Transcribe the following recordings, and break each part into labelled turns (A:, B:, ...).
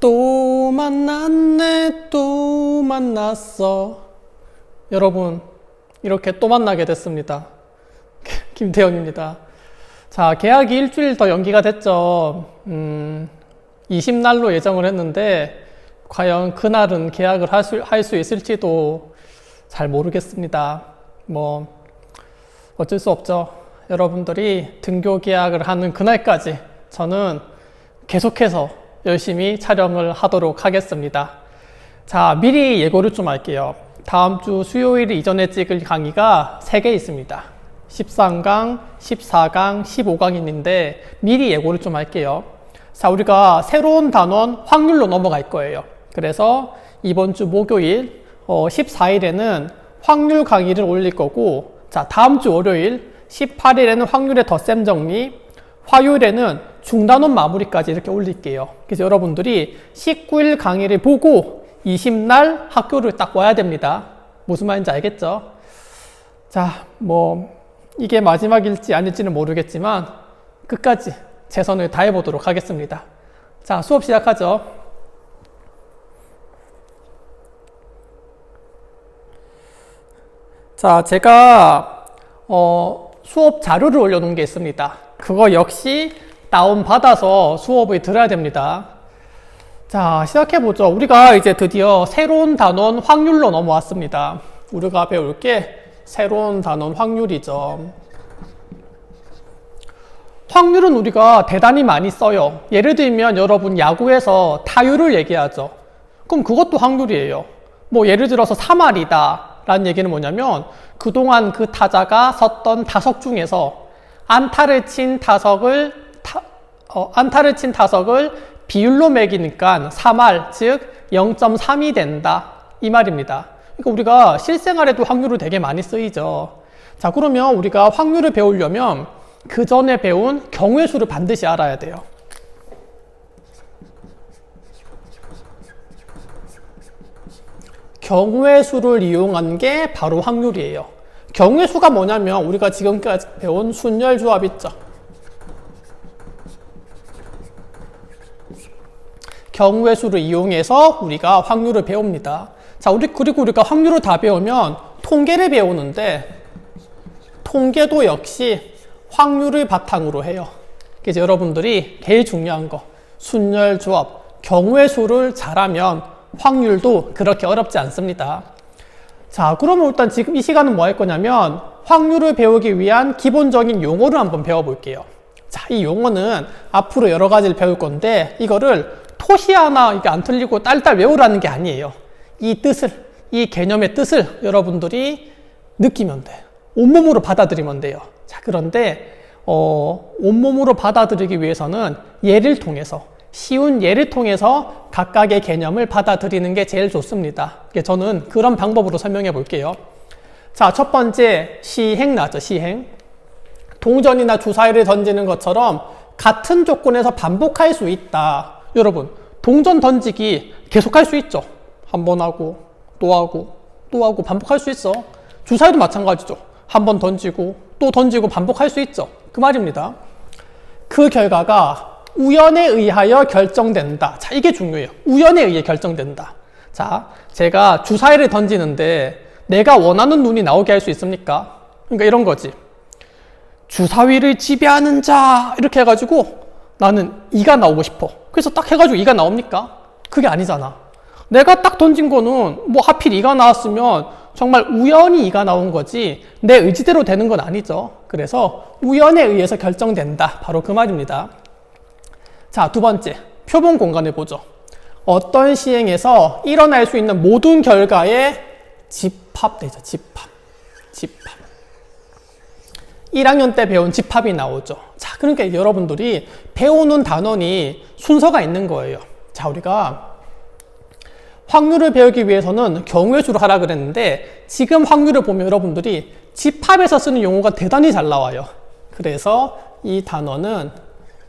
A: 또 만났네, 또 만났어. 여러분, 이렇게 또 만나게 됐습니다. 김태현입니다. 자, 계약이 일주일 더 연기가 됐죠. 20날로 예정을 했는데 과연 그날은 계약을 할 수 있을지도 잘 모르겠습니다. 뭐 어쩔 수 없죠. 여러분들이 등교 계약을 하는 그날까지 저는 계속해서 열심히 촬영을 하도록 하겠습니다. 자, 미리 예고를 좀 할게요. 다음 주 수요일 이전에 찍을 강의가 3개 있습니다. 13강, 14강, 15강인데 미리 예고를 좀 할게요. 자, 우리가 새로운 단원 확률로 넘어갈 거예요. 그래서 이번 주 목요일 14일에는 확률 강의를 올릴 거고, 자, 다음 주 월요일 18일에는 확률의 덧셈 정리, 화요일에는 중단원 마무리까지 이렇게 올릴게요. 그래서 여러분들이 19일 강의를 보고 20날 학교를 딱 와야 됩니다. 무슨 말인지 알겠죠? 자, 뭐 이게 마지막일지 아닐지는 모르겠지만 끝까지 최선을 다해보도록 하겠습니다. 자, 수업 시작하죠. 자, 제가 수업 자료를 올려놓은 게 있습니다. 그거 역시 다운받아서 수업을 들어야 됩니다. 자, 시작해보죠. 우리가 이제 드디어 새로운 단원 확률로 넘어왔습니다. 우리가 배울 게 새로운 단원 확률이죠. 확률은 우리가 대단히 많이 써요. 예를 들면 여러분 야구에서 타율을 얘기하죠. 그럼 그것도 확률이에요. 뭐 예를 들어서 3할이다 라는 얘기는 뭐냐면 그동안 그 타자가 섰던 타석 중에서 안타를 친 타석을 비율로 매기니까 3할, 즉 0.3이 된다 이 말입니다. 그러니까 우리가 실생활에도 확률을 되게 많이 쓰이죠. 자, 그러면 우리가 확률을 배우려면 그 전에 배운 경우의 수를 반드시 알아야 돼요. 경우의 수를 이용한 게 바로 확률이에요. 경우의 수가 뭐냐면 우리가 지금까지 배운 순열 조합 있죠. 경우의 수를 이용해서 우리가 확률을 배웁니다. 자, 그리고 우리가 확률을 다 배우면 통계를 배우는데 통계도 역시 확률을 바탕으로 해요. 그래서 여러분들이 제일 중요한 거 순열 조합, 경우의 수를 잘하면 확률도 그렇게 어렵지 않습니다. 자, 그러면 일단 지금 이 시간은 뭐 할 거냐면 확률을 배우기 위한 기본적인 용어를 한번 배워볼게요. 자, 이 용어는 앞으로 여러 가지를 배울 건데 이거를 토시 하나 이게 안 틀리고 딸딸 외우라는 게 아니에요. 이 개념의 뜻을 여러분들이 느끼면 돼. 온몸으로 받아들이면 돼요. 자, 그런데 온몸으로 받아들이기 위해서는 예를 통해서 쉬운 예를 통해서 각각의 개념을 받아들이는 게 제일 좋습니다. 저는 그런 방법으로 설명해 볼게요. 자, 첫 번째 시행 나죠. 시행. 동전이나 주사위를 던지는 것처럼 같은 조건에서 반복할 수 있다. 여러분, 동전 던지기 계속할 수 있죠. 한 번 하고 또 하고 또 하고 반복할 수 있어. 주사위도 마찬가지죠. 한 번 던지고 또 던지고 반복할 수 있죠. 그 말입니다. 그 결과가 우연에 의하여 결정된다. 자, 이게 중요해요. 우연에 의해 결정된다. 자, 제가 주사위를 던지는데 내가 원하는 눈이 나오게 할 수 있습니까? 그러니까 이런 거지. 주사위를 지배하는 자 이렇게 해가지고 나는 2가 나오고 싶어. 그래서 딱 해가지고 2가 나옵니까? 그게 아니잖아. 내가 딱 던진 거는 뭐 하필 2가 나왔으면 정말 우연히 2가 나온 거지 내 의지대로 되는 건 아니죠. 그래서 우연에 의해서 결정된다. 바로 그 말입니다. 자, 두 번째, 표본 공간을 보죠. 어떤 시행에서 일어날 수 있는 모든 결과의 집합되죠. 집합. 1학년 때 배운 집합이 나오죠. 자, 그러니까 여러분들이 배우는 단원이 순서가 있는 거예요. 자, 우리가 확률을 배우기 위해서는 경우의 수를 하라 그랬는데 지금 확률을 보면 여러분들이 집합에서 쓰는 용어가 대단히 잘 나와요. 그래서 이 단어는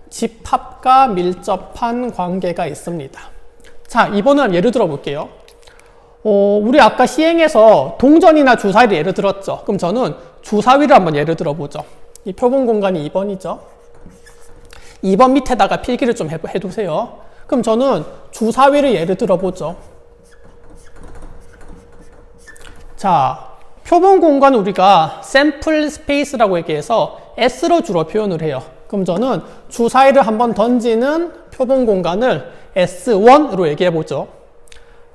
A: 집합과 밀접한 관계가 있습니다. 자, 이번엔 예를 들어 볼게요. 우리 아까 시행에서 동전이나 주사위를 예를 들었죠. 그럼 저는 주사위를 한번 예를 들어보죠. 이 표본 공간이 2번이죠. 2번 밑에다가 필기를 좀 해두세요. 그럼 저는 주사위를 예를 들어보죠. 자, 표본 공간 우리가 샘플 스페이스라고 얘기해서 S로 주로 표현을 해요. 그럼 저는 주사위를 한번 던지는 표본 공간을 S1으로 얘기해보죠.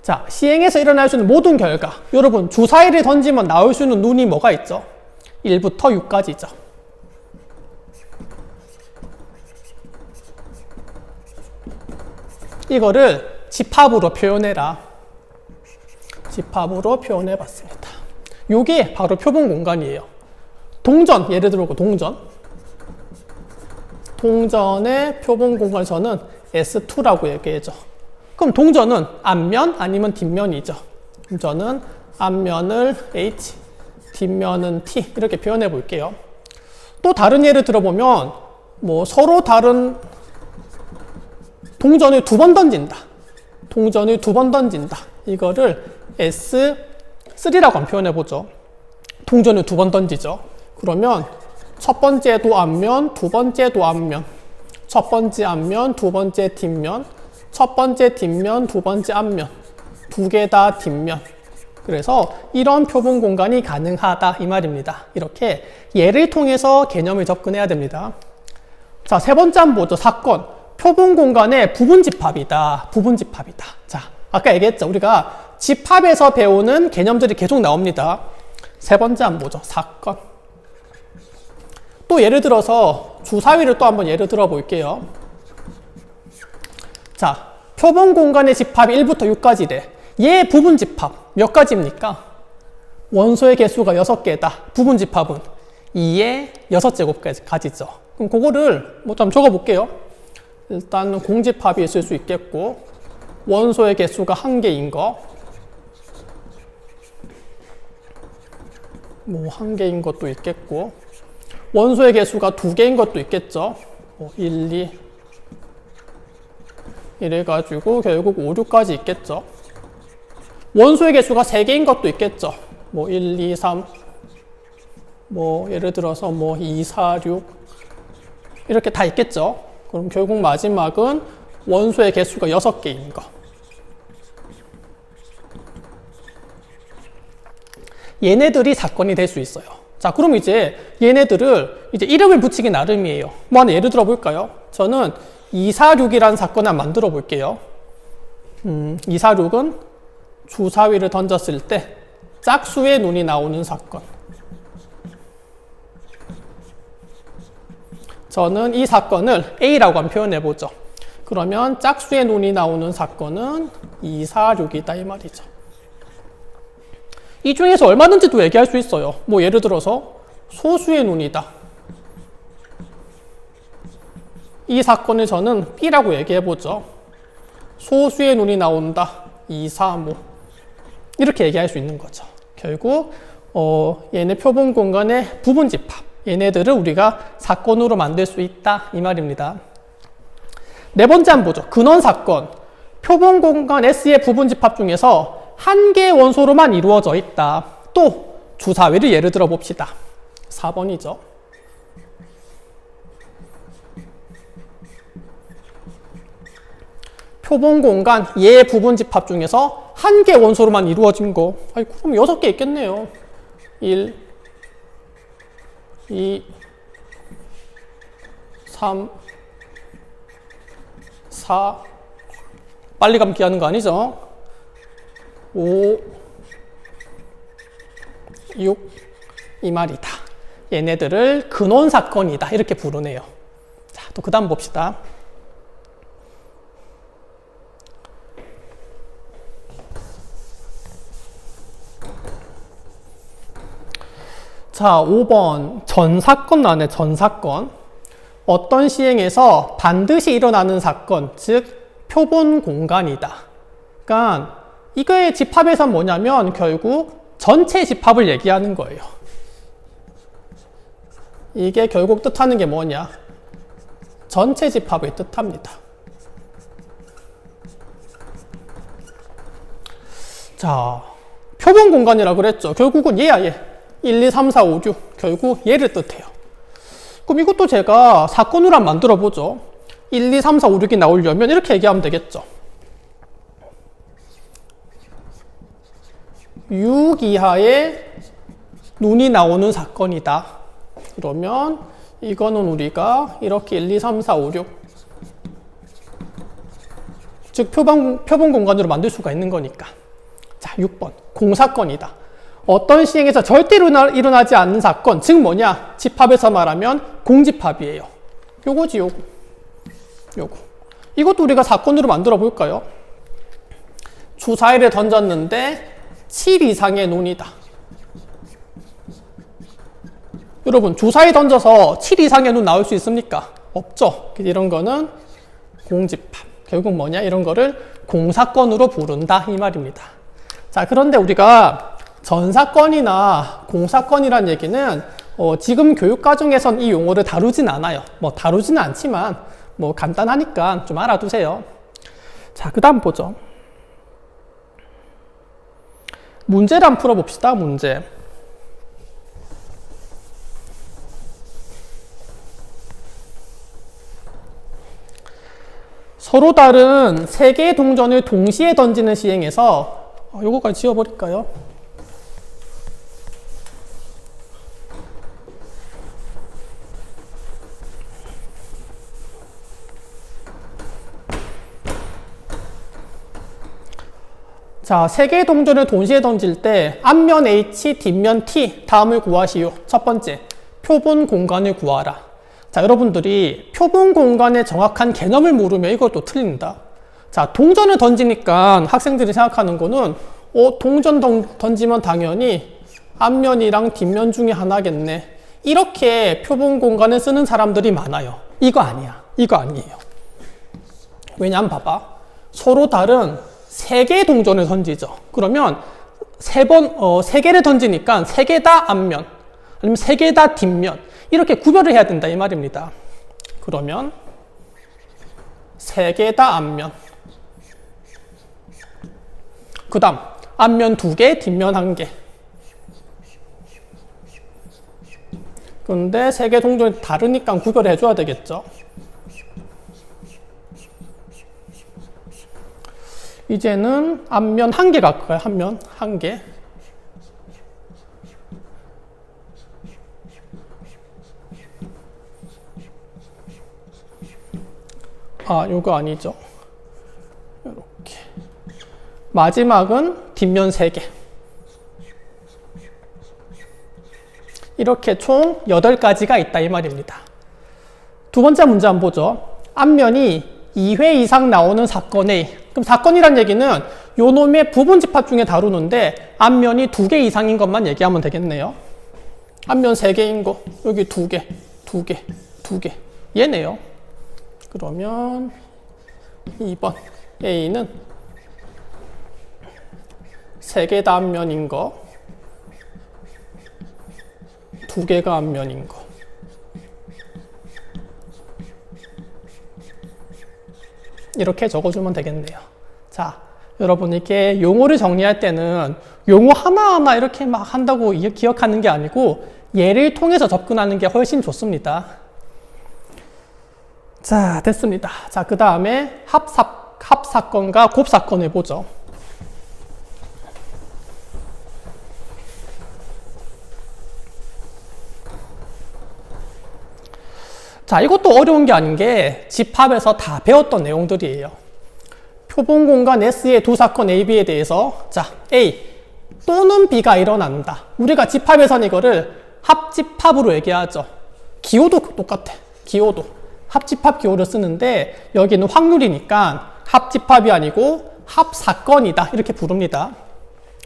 A: 자, 시행에서 일어날 수 있는 모든 결과. 여러분, 주사위를 던지면 나올 수 있는 눈이 뭐가 있죠? 1부터 6까지죠. 이거를 집합으로 표현해라. 집합으로 표현해봤습니다. 요게 바로 표본 공간이에요. 동전, 예를 들어 동전. 동전의 표본 공간 저는 S2라고 얘기하죠. 그럼 동전은 앞면 아니면 뒷면이죠. 그럼 저는 앞면을 H, 뒷면은 T 이렇게 표현해 볼게요. 또 다른 예를 들어보면 뭐 서로 다른 동전을 2번 던진다. 동전을 2번 던진다. 이거를 S3라고 한번 표현해 보죠. 동전을 2번 던지죠. 그러면 첫 번째도 앞면, 두 번째도 앞면, 첫 번째 앞면, 두 번째 뒷면, 첫 번째 뒷면, 두 번째 앞면, 두 개 다 뒷면. 그래서 이런 표본 공간이 가능하다 이 말입니다. 이렇게 예를 통해서 개념을 접근해야 됩니다. 자, 세 번째 한번 보죠. 사건. 표본 공간의 부분 집합이다. 부분 집합이다. 자, 아까 얘기했죠. 우리가 집합에서 배우는 개념들이 계속 나옵니다. 세 번째 한번 보죠. 사건. 또 예를 들어서 주사위를 또 한번 예를 들어 볼게요. 자, 표본 공간의 집합이 1부터 6까지래. 얘 부분 집합 몇 가지입니까? 원소의 개수가 6개다. 부분 집합은 2의 6제곱까지죠. 그럼 그거를 뭐 좀 적어 볼게요. 일단 공집합이 있을 수 있겠고, 원소의 개수가 1개인 거, 뭐 1개인 것도 있겠고, 원소의 개수가 2개인 것도 있겠죠. 뭐 1, 2 이래가지고 결국 5, 6까지 있겠죠. 원소의 개수가 3개인 것도 있겠죠. 뭐 1, 2, 3 뭐 예를 들어서 뭐 2, 4, 6 이렇게 다 있겠죠. 그럼 결국 마지막은 원소의 개수가 6개인 거. 얘네들이 사건이 될 수 있어요. 자, 그럼 이제 얘네들을 이제 이름을 붙이기 나름이에요. 뭐 하나 예를 들어 볼까요? 저는 246이라는 사건을 한번 만들어 볼게요. 246은 주사위를 던졌을 때 짝수의 눈이 나오는 사건. 저는 이 사건을 A라고 한번 표현해 보죠. 그러면 짝수의 눈이 나오는 사건은 246이다 이 말이죠. 이 중에서 얼마든지 또 얘기할 수 있어요. 뭐 예를 들어서 소수의 눈이다. 이 사건을 저는 B라고 얘기해 보죠. 소수의 눈이 나온다. 2, 3, 5 이렇게 얘기할 수 있는 거죠. 결국 얘네 표본 공간의 부분 집합, 얘네들을 우리가 사건으로 만들 수 있다 이 말입니다. 네 번째 한번 보죠. 근원 사건. 표본 공간 S의 부분 집합 중에서 한 개의 원소로만 이루어져 있다. 또 주사위를 예를 들어 봅시다. 4번이죠. 표본 공간 얘의 부분 집합 중에서 한 개의 원소로만 이루어진 거. 아니, 그럼 6개 있겠네요. 1, 2, 3, 4. 빨리 감기하는 거 아니죠? 5, 6. 이 말이다. 얘네들을 근원 사건이다. 이렇게 부르네요. 자, 또 그 다음 봅시다. 자, 5번 전사건 나왔네. 전사건. 어떤 시행에서 반드시 일어나는 사건, 즉 표본 공간이다. 그러니까 이거의 집합에서 뭐냐면 결국 전체 집합을 얘기하는 거예요. 이게 결국 뜻하는 게 뭐냐? 전체 집합을 뜻합니다. 자, 표본 공간이라 그랬죠. 결국은 얘야 얘. 1, 2, 3, 4, 5, 6 결국 얘를 뜻해요. 그럼 이것도 제가 사건으로 한번 만들어 보죠. 1, 2, 3, 4, 5, 6이 나오려면 이렇게 얘기하면 되겠죠. 6 이하의 눈이 나오는 사건이다. 그러면 이거는 우리가 이렇게 1, 2, 3, 4, 5, 6 즉 표본 공간으로 만들 수가 있는 거니까. 자, 6번 공사건이다. 어떤 시행에서 절대로 일어나지 않는 사건, 즉 뭐냐? 집합에서 말하면 공집합이에요. 요거지, 요거. 이것도 우리가 사건으로 만들어 볼까요? 주사위를 던졌는데 7 이상의 눈이다. 여러분, 주사위 던져서 7 이상의 눈 나올 수 있습니까? 없죠. 이런 거는 공집합. 결국 뭐냐? 이런 거를 공사건으로 부른다. 이 말입니다. 자, 그런데 우리가 전사건이나 공사건이란 얘기는 지금 교육과정에선 이 용어를 다루진 않아요. 뭐 다루지는 않지만 뭐 간단하니까 좀 알아두세요. 자, 그 다음 보죠. 문제를 한번 풀어봅시다. 문제. 서로 다른 세 개의 동전을 동시에 던지는 시행에서 요거까지 지워버릴까요? 자, 세 개의 동전을 동시에 던질 때 앞면 H, 뒷면 T, 다음을 구하시오. 첫 번째, 표본 공간을 구하라. 자, 여러분들이 표본 공간의 정확한 개념을 모르면 이것도 틀립니다. 자, 동전을 던지니까 학생들이 생각하는 거는 동전 던지면 당연히 앞면이랑 뒷면 중에 하나겠네. 이렇게 표본 공간을 쓰는 사람들이 많아요. 이거 아니야. 이거 아니에요. 왜냐면 봐봐. 서로 다른 세 개의 동전을 던지죠. 그러면 세 개를 던지니까 세 개 다 앞면, 아니면 세 개 다 뒷면, 이렇게 구별을 해야 된다 이 말입니다. 그러면 세 개 다 앞면, 그 다음 앞면 2개, 뒷면 1개. 그런데 세 개 동전이 다르니까 구별해 줘야 되겠죠. 이제는 앞면 1개 갈까요? 앞면 1개. 아, 요거 아니죠. 이렇게. 마지막은 뒷면 3개. 이렇게 총 8가지가 있다 이 말입니다. 두 번째 문제 한번 보죠. 앞면이 2회 이상 나오는 사건 A. 그럼 사건이란 얘기는 요 놈의 부분집합 중에 다루는데 앞면이 2개 이상인 것만 얘기하면 되겠네요. 앞면 3개인 거, 여기 2개, 2개, 2개. 얘네요. 그러면 2번 A는 3개 다 앞면인 거, 2개가 앞면인 거. 이렇게 적어주면 되겠네요. 자, 여러분 이렇게 용어를 정리할 때는 용어 하나하나 이렇게 막 한다고 기억하는 게 아니고 예를 통해서 접근하는 게 훨씬 좋습니다. 자, 됐습니다. 자, 그 다음에 합사건과 곱사건을 보죠. 자, 이것도 어려운 게 아닌 게 집합에서 다 배웠던 내용들이에요. 표본 공간 S의 두 사건 A, B에 대해서 자, A 또는 B가 일어난다. 우리가 집합에서는 이거를 합집합으로 얘기하죠. 기호도 똑같아. 기호도. 합집합 기호를 쓰는데 여기는 확률이니까 합집합이 아니고 합사건이다. 이렇게 부릅니다.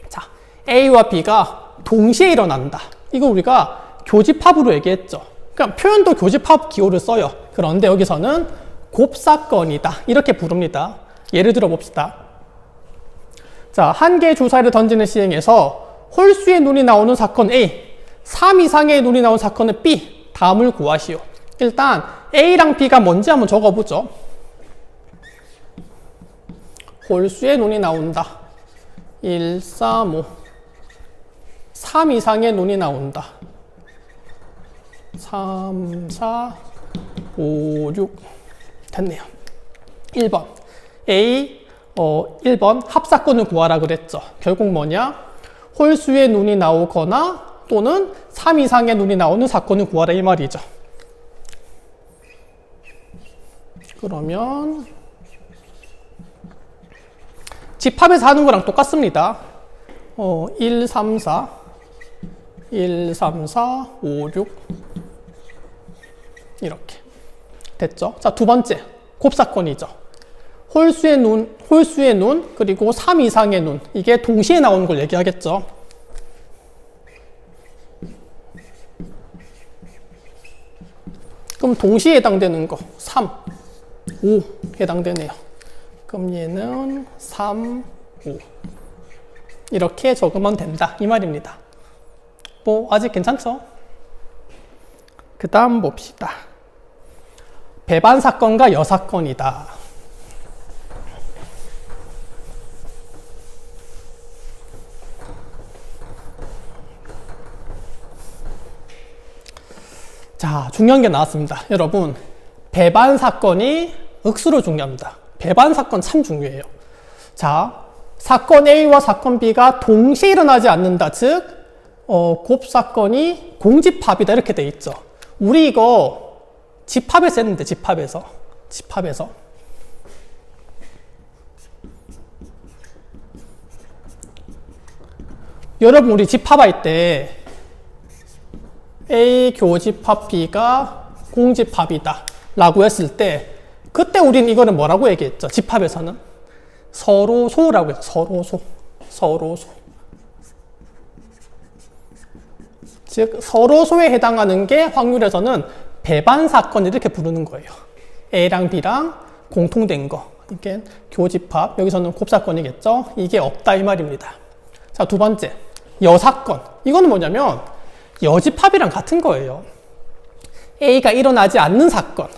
A: 자, A와 B가 동시에 일어난다. 이거 우리가 교집합으로 얘기했죠. 그러니까 표현도 교집합 기호를 써요. 그런데 여기서는 곱사건이다. 이렇게 부릅니다. 예를 들어 봅시다. 자, 한 개의 주사위를 던지는 시행에서 홀수의 눈이 나오는 사건 A, 3 이상의 눈이 나오는 사건은 B, 다음을 구하시오. 일단 A랑 B가 뭔지 한번 적어보죠. 홀수의 눈이 나온다. 1, 3, 5. 3 이상의 눈이 나온다. 3, 4, 5, 6. 됐네요. 1번. A, 1번 합사건을 구하라 그랬죠. 결국 뭐냐? 홀수의 눈이 나오거나 또는 3 이상의 눈이 나오는 사건을 구하라 이 말이죠. 그러면 집합에서 하는 거랑 똑같습니다. 1, 3, 4 1, 3, 4, 5, 6 이렇게 됐죠. 자, 두 번째 곱사건이죠. 홀수의 눈 그리고 3 이상의 눈 이게 동시에 나오는 걸 얘기하겠죠. 그럼 동시에 해당되는 거 3, 5 해당되네요. 그럼 얘는 3, 5 이렇게 적으면 된다 이 말입니다. 뭐 아직 괜찮죠? 그 다음 봅시다. 배반 사건과 여사건이다. 자, 중요한 게 나왔습니다. 여러분, 배반 사건이 억수로 중요합니다. 배반 사건 참 중요해요. 자, 사건 A와 사건 B가 동시에 일어나지 않는다. 즉, 곱사건이 공집합이다. 이렇게 돼 있죠. 우리 이거 집합에서 했는데, 집합에서. 여러분, 우리 집합할 때 A 교집합 B가 공집합이다 라고 했을 때 그때 우리는 이거는 뭐라고 얘기했죠? 집합에서는 서로소라고 했죠. 서로소. 즉 서로소에 해당하는 게 확률에서는 배반 사건 이렇게 부르는 거예요. A랑 B랑 공통된 거. 이게 교집합. 여기서는 곱사건이겠죠? 이게 없다 이 말입니다. 자, 두 번째 여사건. 이거는 뭐냐면 여집합이랑 같은 거예요. A가 일어나지 않는 사건.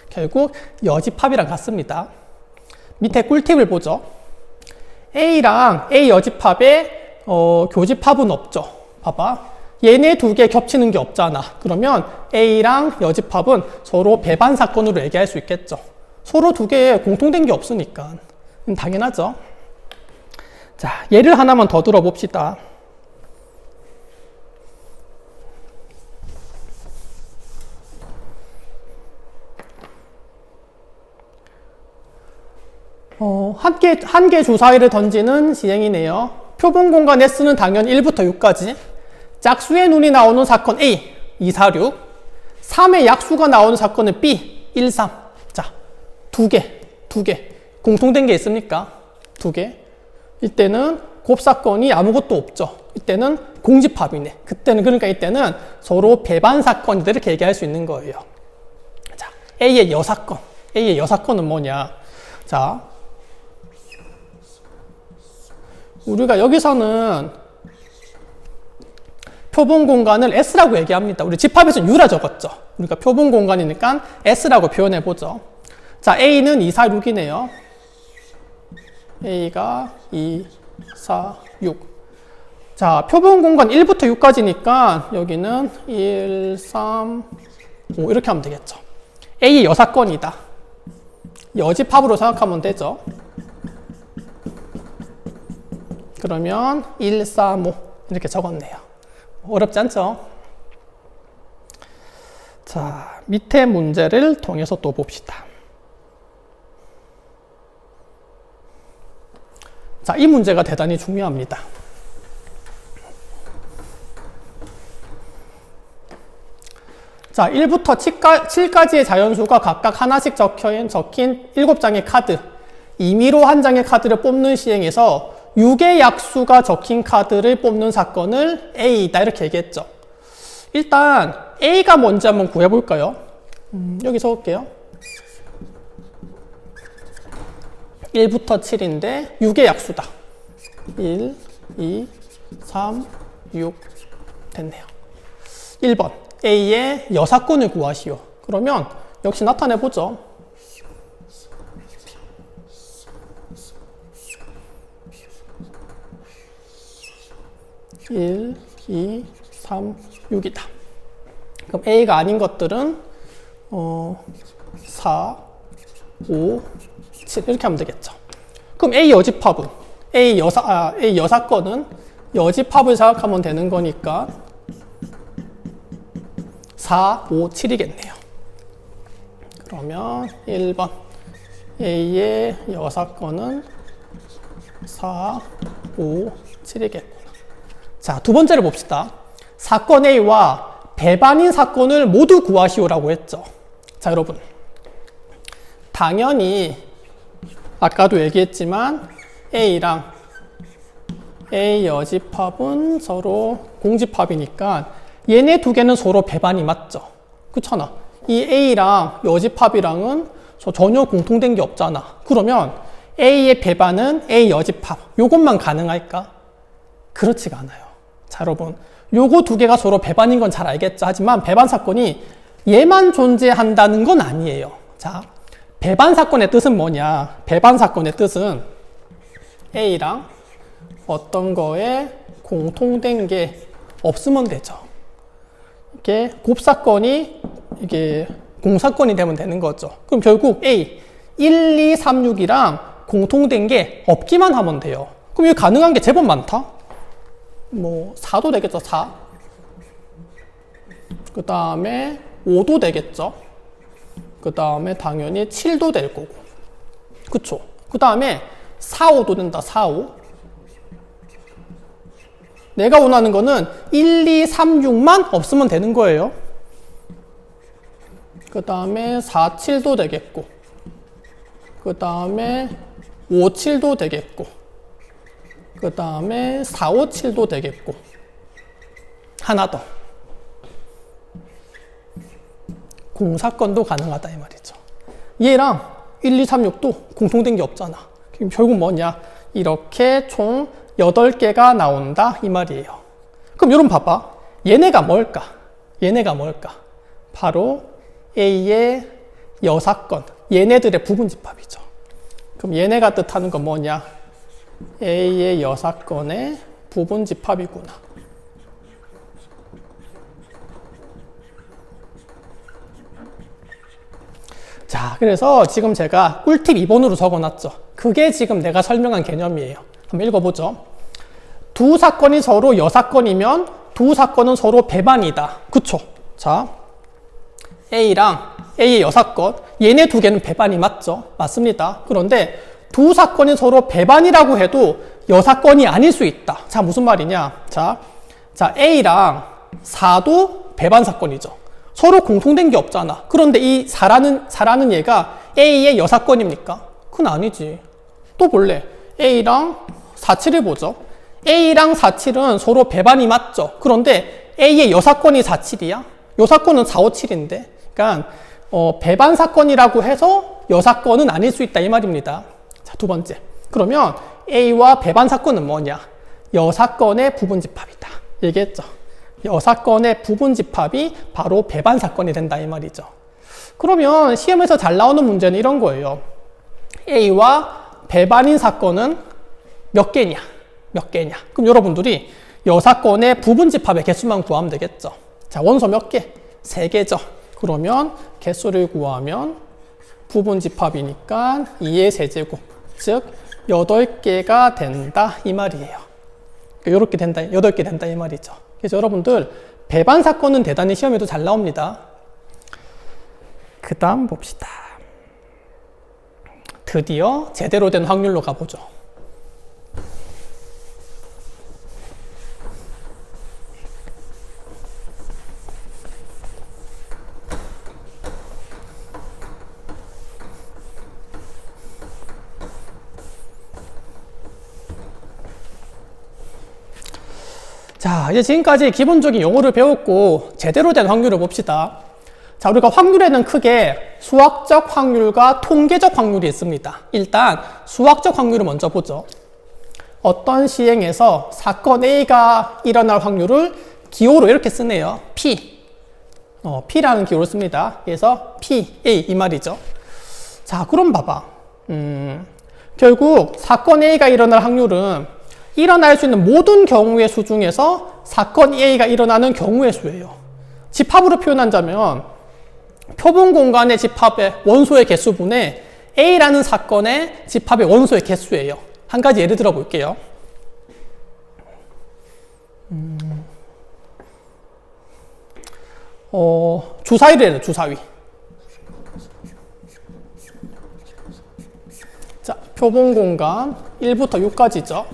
A: 결국 여집합이랑 같습니다. 밑에 꿀팁을 보죠. A랑 A 여집합에 교집합은 없죠. 봐봐. 얘네 두 개 겹치는 게 없잖아. 그러면 A랑 여집합은 서로 배반 사건으로 얘기할 수 있겠죠. 서로 두 개에 공통된 게 없으니까. 당연하죠. 자, 예를 하나만 더 들어봅시다. 한 개 주사위를 던지는 시행이네요. 표본 공간 S는 당연히 1부터 6까지. 짝수의 눈이 나오는 사건 A, 2, 4, 6. 3의 약수가 나오는 사건은 B, 1, 3. 자, 두 개. 공통된 게 있습니까? 두 개. 이때는 곱사건이 아무것도 없죠. 이때는 공집합이네. 그러니까 이때는 서로 배반 사건이다 이렇게 얘기할 수 있는 거예요. 자, A의 여사건은 뭐냐? 자, 우리가 여기서는 표본 공간을 S라고 얘기합니다. 우리 집합에서는 U라 적었죠. 우리가 표본 공간이니까 S라고 표현해보죠. 자, A는 2, 4, 6이네요. A가 2, 4, 6. 자, 표본 공간 1부터 6까지니까 여기는 1, 3, 5 이렇게 하면 되겠죠. A의 여사건이다. 여집합으로 생각하면 되죠. 그러면 1, 3, 5 이렇게 적었네요. 어렵지 않죠? 자, 밑에 문제를 통해서 또 봅시다. 자, 이 문제가 대단히 중요합니다. 자, 1부터 7까지의 자연수가 각각 하나씩 적힌 7장의 카드, 임의로 한 장의 카드를 뽑는 시행에서 6의 약수가 적힌 카드를 뽑는 사건을 A다 이렇게 얘기했죠. 일단 A가 뭔지 한번 구해볼까요? 여기 적을게요. 1부터 7인데 6의 약수다. 1, 2, 3, 6 됐네요. 1번 A의 여사건을 구하시오. 그러면 역시 나타내보죠. 1, 2, 3, 6이다. 그럼 A가 아닌 것들은 4, 5, 7 이렇게 하면 되겠죠. 그럼 A 여집합은 A 여사건은 여집합을 생각하면 되는 거니까 4, 5, 7이겠네요. 그러면 1번 A의 여사건은 4, 5, 7이겠구나. 자, 두 번째를 봅시다. 사건 A와 배반인 사건을 모두 구하시오라고 했죠. 자, 여러분. 당연히 아까도 얘기했지만 A랑 A 여집합은 서로 공집합이니까 얘네 두 개는 서로 배반이 맞죠. 그렇잖아. 이 A랑 여집합이랑은 전혀 공통된 게 없잖아. 그러면 A의 배반은 A 여집합. 요것만 가능할까? 그렇지가 않아요. 자, 여러분. 요거 두 개가 서로 배반인 건 잘 알겠죠. 하지만 배반 사건이 얘만 존재한다는 건 아니에요. 자, 배반 사건의 뜻은 뭐냐? 배반 사건의 뜻은 A랑 어떤 거에 공통된 게 없으면 되죠. 이게 곱사건이 이게 공사건이 되면 되는 거죠. 그럼 결국 A 1, 2, 3, 6이랑 공통된 게 없기만 하면 돼요. 그럼 이거 가능한 게 제법 많다? 뭐 4도 되겠죠. 4. 그 다음에 5도 되겠죠. 그 다음에 당연히 7도 될 거고. 그쵸? 그 다음에 4, 5도 된다. 4, 5. 내가 원하는 거는 1, 2, 3, 6만 없으면 되는 거예요. 그 다음에 4, 7도 되겠고. 그 다음에 5, 7도 되겠고. 그 다음에 4, 5, 7도 되겠고. 하나 더. 공사건도 가능하다 이 말이죠. 얘랑 1, 2, 3, 6도 공통된 게 없잖아. 그럼 결국 뭐냐? 이렇게 총 8개가 나온다 이 말이에요. 그럼 여러분 봐봐. 얘네가 뭘까? 얘네가 뭘까? 바로 A의 여사건. 얘네들의 부분집합이죠. 그럼 얘네가 뜻하는 건 뭐냐? A의 여사건의 부분집합이구나. 자, 그래서 지금 제가 꿀팁 2번으로 적어놨죠. 그게 지금 내가 설명한 개념이에요. 한번 읽어보죠. 두 사건이 서로 여사건이면 두 사건은 서로 배반이다. 그쵸? 자, A랑 A의 여사건, 얘네 두 개는 배반이 맞죠? 맞습니다. 그런데 두 사건이 서로 배반이라고 해도 여사건이 아닐 수 있다. 자, 무슨 말이냐? 자, A랑 4도 배반 사건이죠. 서로 공통된 게 없잖아. 그런데 이 4라는 얘가 A의 여사건입니까? 그건 아니지. 또 볼래? A랑 4, 7을 보죠. A랑 4, 7은 서로 배반이 맞죠. 그런데 A의 여사건이 4, 7이야? 여사건은 4, 5, 7인데. 그러니까 배반 사건이라고 해서 여사건은 아닐 수 있다 이 말입니다. 자, 두 번째. 그러면 A와 배반 사건은 뭐냐? 여사건의 부분집합이다. 얘기했죠. 여사건의 부분집합이 바로 배반 사건이 된다 이 말이죠. 그러면 시험에서 잘 나오는 문제는 이런 거예요. A와 배반인 사건은 몇 개냐? 몇 개냐? 그럼 여러분들이 여사건의 부분집합의 개수만 구하면 되겠죠. 자, 원소 몇 개? 3개죠. 그러면 개수를 구하면 부분집합이니까 2의 세제곱, 즉 8개가 된다 이 말이에요. 이렇게 된다, 8개 된다 이 말이죠. 그래서 여러분들 배반 사건은 대단히 시험에도 잘 나옵니다. 그 다음 봅시다. 드디어 제대로 된 확률로 가보죠. 자, 이제 지금까지 기본적인 용어를 배웠고 제대로 된 확률을 봅시다. 자, 우리가 확률에는 크게 수학적 확률과 통계적 확률이 있습니다. 일단 수학적 확률을 먼저 보죠. 어떤 시행에서 사건 A가 일어날 확률을 기호로 이렇게 쓰네요. P. P라는 기호를 씁니다. 그래서 P, A 이 말이죠. 자, 그럼 봐봐. 결국 사건 A가 일어날 확률은 일어날 수 있는 모든 경우의 수 중에서 사건 A가 일어나는 경우의 수예요. 집합으로 표현한다면 표본 공간의 집합의 원소의 개수분의 A라는 사건의 집합의 원소의 개수예요. 한 가지 예를 들어 볼게요. 주사위를 해요, 주사위. 자, 표본 공간 1부터 6까지죠.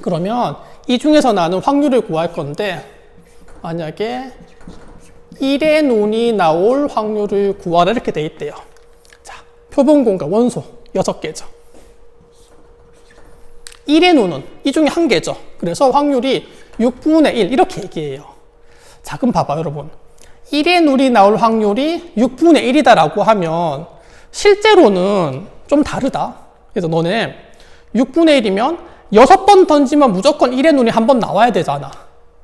A: 그러면 이 중에서 나는 확률을 구할 건데, 만약에 1의 눈이 나올 확률을 구하라 이렇게 돼 있대요. 자, 표본 공간 원소 6개죠. 1의 눈은 이 중에 한 개죠. 그래서 확률이 6분의 1 이렇게 얘기해요. 자, 그럼 봐봐 여러분. 1의 눈이 나올 확률이 6분의 1이다라고 하면 실제로는 좀 다르다. 그래서 너네 6분의 1이면 6번 던지면 무조건 1의 눈이 한 번 나와야 되잖아.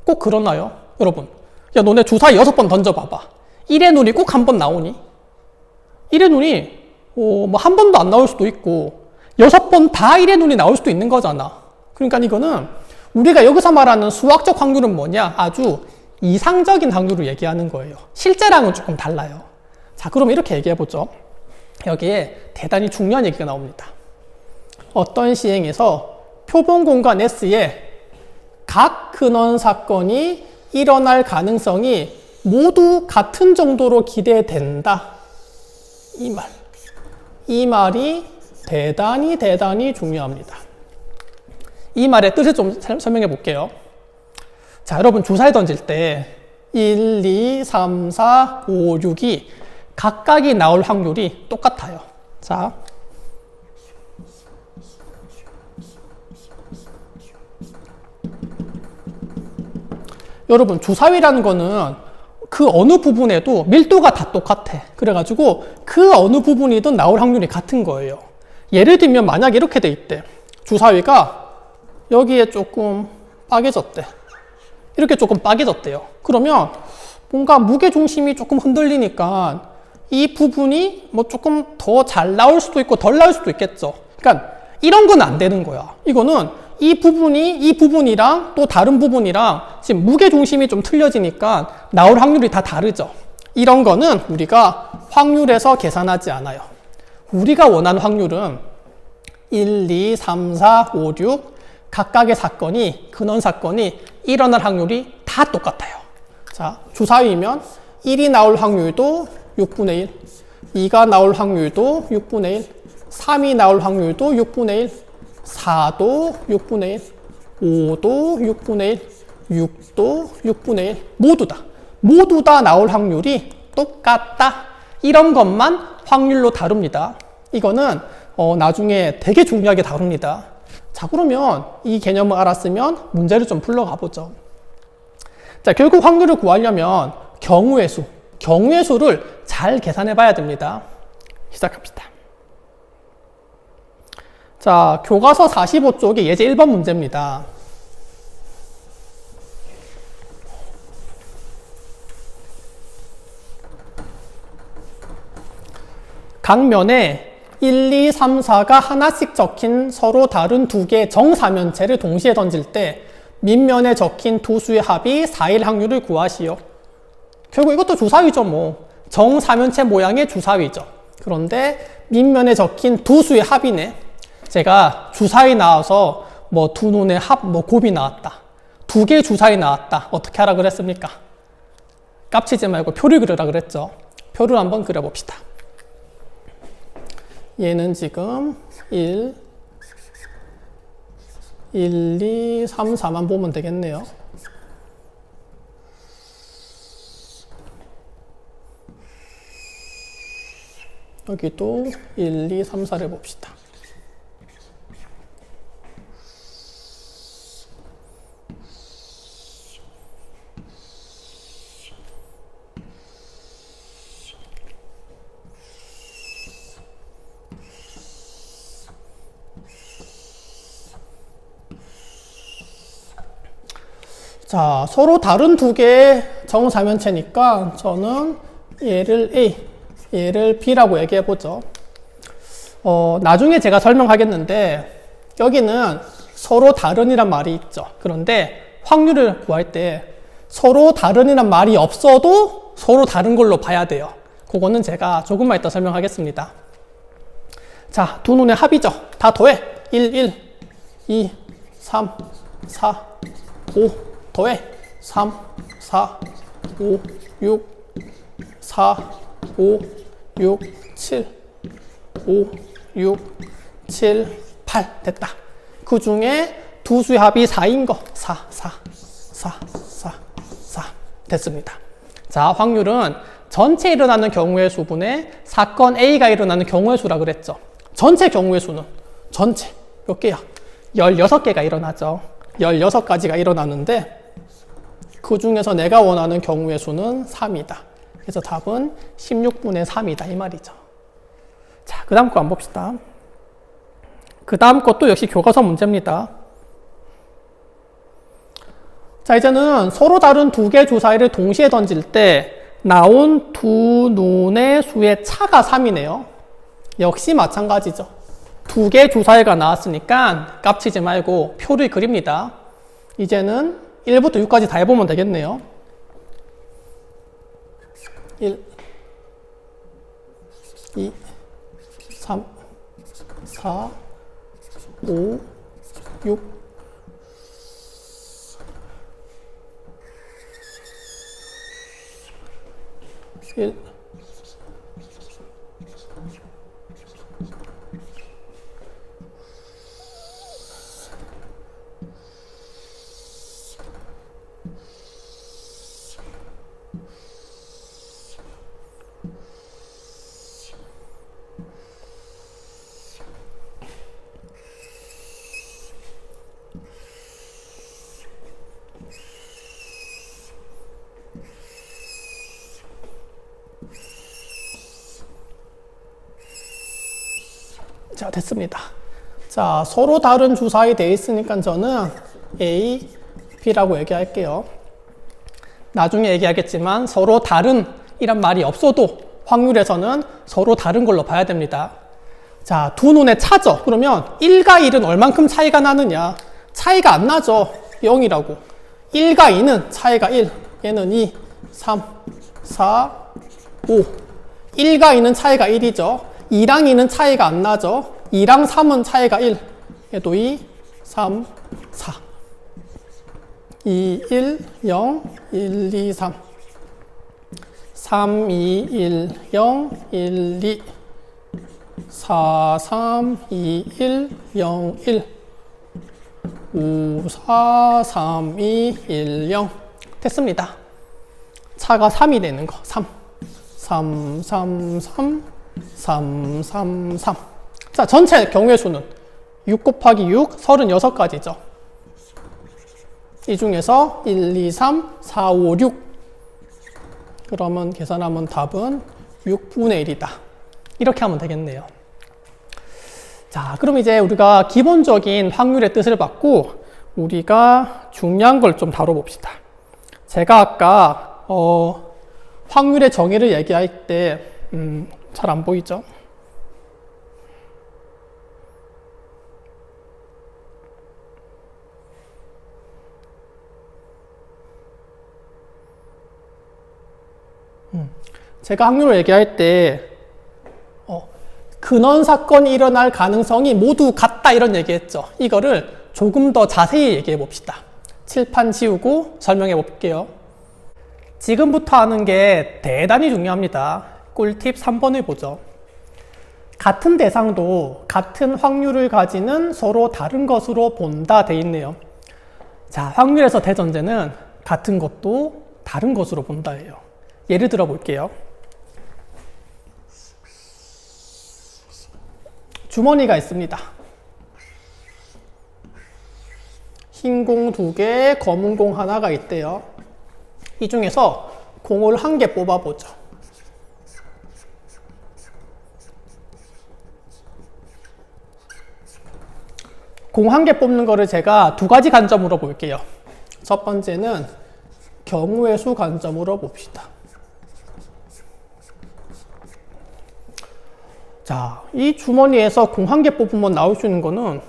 A: 꼭 그러나요? 여러분, 야 너네 주사위 6번 던져봐봐. 1의 눈이 꼭 한 번 나오니? 1의 눈이 뭐 한 번도 안 나올 수도 있고 6번 다 1의 눈이 나올 수도 있는 거잖아. 그러니까 이거는 우리가 여기서 말하는 수학적 확률은 뭐냐? 아주 이상적인 확률을 얘기하는 거예요. 실제랑은 조금 달라요. 자, 그러면 이렇게 얘기해보죠. 여기에 대단히 중요한 얘기가 나옵니다. 어떤 시행에서 표본 공간 S에 각 근원 사건이 일어날 가능성이 모두 같은 정도로 기대된다. 이 말이 대단히 중요합니다. 이 말의 뜻을 좀 설명해 볼게요. 자, 여러분 주사위 던질 때 1, 2, 3, 4, 5, 6이 각각이 나올 확률이 똑같아요. 자, 여러분 주사위라는 거는 그 어느 부분에도 밀도가 다 똑같아. 그래가지고 그 어느 부분이든 나올 확률이 같은 거예요. 예를 들면 만약에 이렇게 돼 있대. 주사위가 여기에 조금 빠개졌대. 이렇게 조금 빠개졌대요. 그러면 뭔가 무게중심이 조금 흔들리니까 이 부분이 뭐 조금 더 잘 나올 수도 있고 덜 나올 수도 있겠죠. 그러니까 이런 건 안 되는 거야. 이거는 이 부분이랑 또 다른 부분이랑 지금 무게중심이 좀 틀려지니까 나올 확률이 다 다르죠. 이런 거는 우리가 확률에서 계산하지 않아요. 우리가 원하는 확률은 1, 2, 3, 4, 5, 6 각각의 사건이, 근원 사건이 일어날 확률이 다 똑같아요. 자, 주사위면 1이 나올 확률도 6분의 1, 2가 나올 확률도 6분의 1, 3이 나올 확률도 6분의 1, 4도 6분의 1, 5도 6분의 1, 6도 6분의 1, 모두 다 나올 확률이 똑같다. 이런 것만 확률로 다룹니다. 이거는 나중에 되게 중요하게 다룹니다. 자, 그러면 이 개념을 알았으면 문제를 좀 풀러가 보죠. 자, 결국 확률을 구하려면 경우의 수를 잘 계산해 봐야 됩니다. 시작합시다. 자, 교과서 45쪽의 예제 1번 문제입니다. 각 면에 1, 2, 3, 4가 하나씩 적힌 서로 다른 두 개의 정사면체를 동시에 던질 때 밑면에 적힌 두 수의 합이 4일 확률을 구하시오. 결국 이것도 주사위죠. 뭐 정사면체 모양의 주사위죠. 그런데 밑면에 적힌 두 수의 합이네. 제가 주사위 나와서 뭐 두 눈의 합, 뭐 곱이 나왔다. 두 개의 주사위 나왔다. 어떻게 하라 그랬습니까? 깝치지 말고 표를 그려라 그랬죠. 표를 한번 그려봅시다. 얘는 지금 1, 2, 3, 4만 보면 되겠네요. 여기도 1, 2, 3, 4를 봅시다. 자, 서로 다른 두 개의 정사면체니까 저는 얘를 A, 얘를 B라고 얘기해보죠. 나중에 제가 설명하겠는데 여기는 서로 다른이란 말이 있죠. 그런데 확률을 구할 때 서로 다른이란 말이 없어도 서로 다른 걸로 봐야 돼요. 그거는 제가 조금만 이따 설명하겠습니다. 자, 두 눈의 합이죠. 다 더해. 1, 1, 2, 3, 4, 5. 더해. 3, 4, 5, 6, 4, 5, 6, 7, 5, 6, 7, 8. 됐다. 그 중에 두 수의 합이 4인 거. 4, 4, 4, 4, 4. 됐습니다. 자, 확률은 전체 일어나는 경우의 수분에 사건 A가 일어나는 경우의 수라 그랬죠. 전체 경우의 수는 전체 몇 개야? 16개가 일어나죠. 16가지가 일어나는데 그 중에서 내가 원하는 경우의 수는 3이다. 그래서 답은 16분의 3이다 이 말이죠. 자, 그 다음 거 한번 봅시다. 그 다음 것도 역시 교과서 문제입니다. 자, 이제는 서로 다른 두 개 주사위를 동시에 던질 때 나온 두 눈의 수의 차가 3이네요. 역시 마찬가지죠. 두 개 주사위가 나왔으니까 깝치지 말고 표를 그립니다. 이제는 1부터 6까지 다 해보면 되겠네요. 1, 2, 3, 4, 5, 6, 1, 자, 됐습니다. 자, 서로 다른 주사위 돼 있으니까 저는 A, B라고 얘기할게요. 나중에 얘기하겠지만 서로 다른 이란 말이 없어도 확률에서는 서로 다른 걸로 봐야 됩니다. 자, 두 눈의 차죠. 그러면 1과 1은 얼만큼 차이가 나느냐? 차이가 안 나죠. 0이라고. 1과 2는 차이가 1. 얘는 2, 3, 4, 5. 1과 2는 차이가 1이죠. 2랑 2는 차이가 안 나죠. 2랑 3은 차이가 1. 얘도 2, 3, 4. 2, 1, 0, 1, 2, 3. 3, 2, 1, 0, 1, 2. 4, 3, 2, 1, 0, 1. 5, 4, 3, 2, 1, 0. 됐습니다. 차가 3이 되는 거. 3. 3, 3, 3. 3, 3, 3. 자, 전체 경우의 수는 6 곱하기 6, 36가지죠. 이 중에서 1, 2, 3, 4, 5, 6. 그러면 계산하면 답은 6분의 1이다. 이렇게 하면 되겠네요. 자, 그럼 이제 우리가 기본적인 확률의 뜻을 받고 우리가 중요한 걸 좀 다뤄봅시다. 제가 아까 확률의 정의를 얘기할 때 잘 안 보이죠? 제가 확률을 얘기할 때 근원 사건이 일어날 가능성이 모두 같다 이런 얘기했죠. 이거를 조금 더 자세히 얘기해 봅시다. 칠판 지우고 설명해 볼게요. 지금부터 하는 게 대단히 중요합니다. 꿀팁 3번을 보죠. 같은 대상도 같은 확률을 가지는 서로 다른 것으로 본다 돼 있네요. 자, 확률에서 대전제는 같은 것도 다른 것으로 본다예요. 예를 들어 볼게요. 주머니가 있습니다. 흰 공 2개, 검은 공 하나가 있대요. 이 중에서 공을 1개 뽑아보죠. 공 1개 뽑는 거를 제가 2가지 관점으로 볼게요. 첫 번째는 경우의 수 관점으로 봅시다. 자, 이 주머니에서 공 1개 뽑으면 나올 수 있는 거는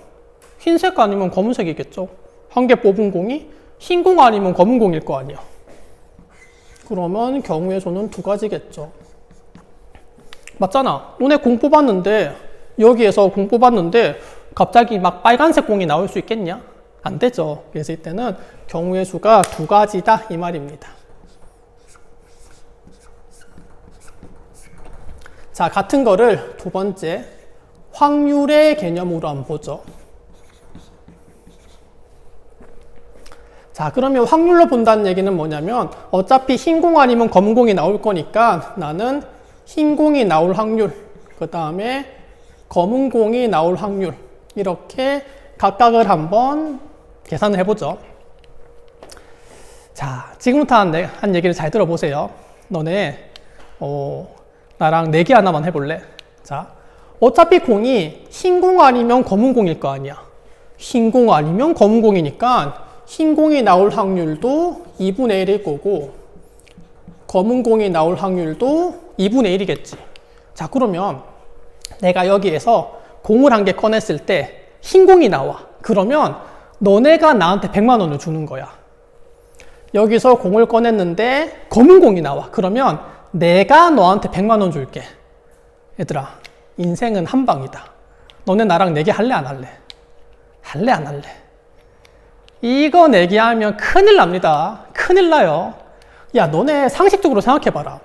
A: 흰색 아니면 검은색이겠죠. 1개 뽑은 공이 흰 공 아니면 검은 공일 거 아니야. 그러면 경우의 수는 두 가지겠죠. 맞잖아. 너네 공 뽑았는데 여기에서 공 뽑았는데 갑자기 막 빨간색 공이 나올 수 있겠냐? 안 되죠. 그래서 이때는 경우의 수가 두 가지다 이 말입니다. 자, 같은 거를 두 번째 확률의 개념으로 한번 보죠. 자, 그러면 확률로 본다는 얘기는 뭐냐면 어차피 흰 공 아니면 검은 공이 나올 거니까 나는 흰 공이 나올 확률, 그 다음에 검은 공이 나올 확률, 이렇게 각각을 한번 계산을 해보죠. 자, 지금부터 한 얘기를 잘 들어보세요. 너네 나랑 내기 하나만 해볼래? 자, 어차피 공이 흰 공 아니면 검은 공일 거 아니야. 흰 공 아니면 검은 공이니까 흰 공이 나올 확률도 2분의 1일 거고 검은 공이 나올 확률도 2분의 1이겠지. 자, 그러면 내가 여기에서 공을 한 개 꺼냈을 때 흰 공이 나와. 그러면 너네가 나한테 100만 원을 주는 거야. 여기서 공을 꺼냈는데 검은 공이 나와. 그러면 내가 너한테 100만 원 줄게. 얘들아, 인생은 한 방이다. 너네 나랑 내기 할래 안 할래? 할래 안 할래? 이거 내기하면 큰일 납니다. 큰일 나요. 야, 너네 상식적으로 생각해봐라.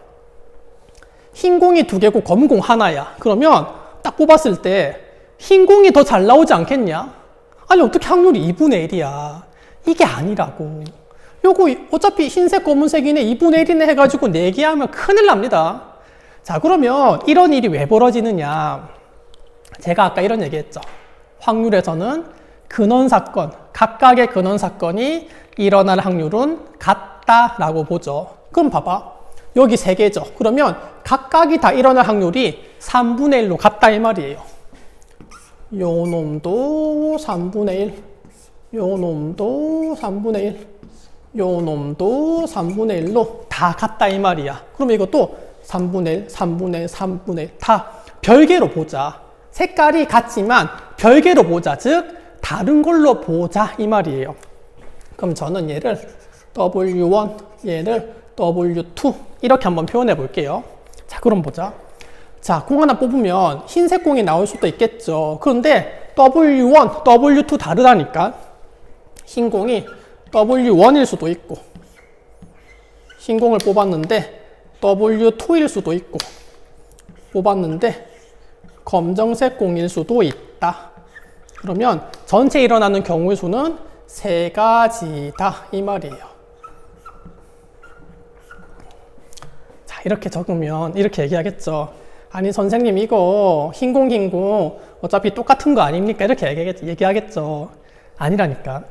A: 흰 공이 두 개고 검은 공 하나야. 그러면 딱 뽑았을 때 흰 공이 더 잘 나오지 않겠냐? 아니, 어떻게 확률이 2분의 1이야? 이게 아니라고. 요거 어차피 흰색 검은색이네 2분의 1이네 해가지고 내기하면 큰일 납니다. 자, 그러면 이런 일이 왜 벌어지느냐? 제가 아까 이런 얘기했죠. 확률에서는 근원사건, 각각의 근원사건이 일어날 확률은 같다라고 보죠. 그럼 봐봐. 여기 세 개죠. 그러면 각각이 다 일어날 확률이 3분의 1로 같다 이 말이에요. 요 놈도 3분의 1, 요 놈도 3분의 1, 요 놈도 3분의 1로 다 같다 이 말이야. 그럼 이것도 3분의 1, 3분의 1, 3분의 1 다 별개로 보자. 색깔이 같지만 별개로 보자. 즉 다른 걸로 보자 이 말이에요. 그럼 저는 얘를 W1, 얘를 W2 이렇게 한번 표현해 볼게요. 자, 그럼 보자. 자, 공 하나 뽑으면 흰색 공이 나올 수도 있겠죠. 그런데 W1, W2 다르다니까. 흰 공이 W1일 수도 있고 흰 공을 뽑았는데 W2일 수도 있고 뽑았는데 검정색 공일 수도 있다. 그러면 전체 일어나는 경우의 수는 세 가지다 이 말이에요. 자, 이렇게 적으면 이렇게 얘기하겠죠. 아니 선생님 이거 흰공 어차피 똑같은 거 아닙니까? 이렇게 얘기하겠죠. 아니라니까.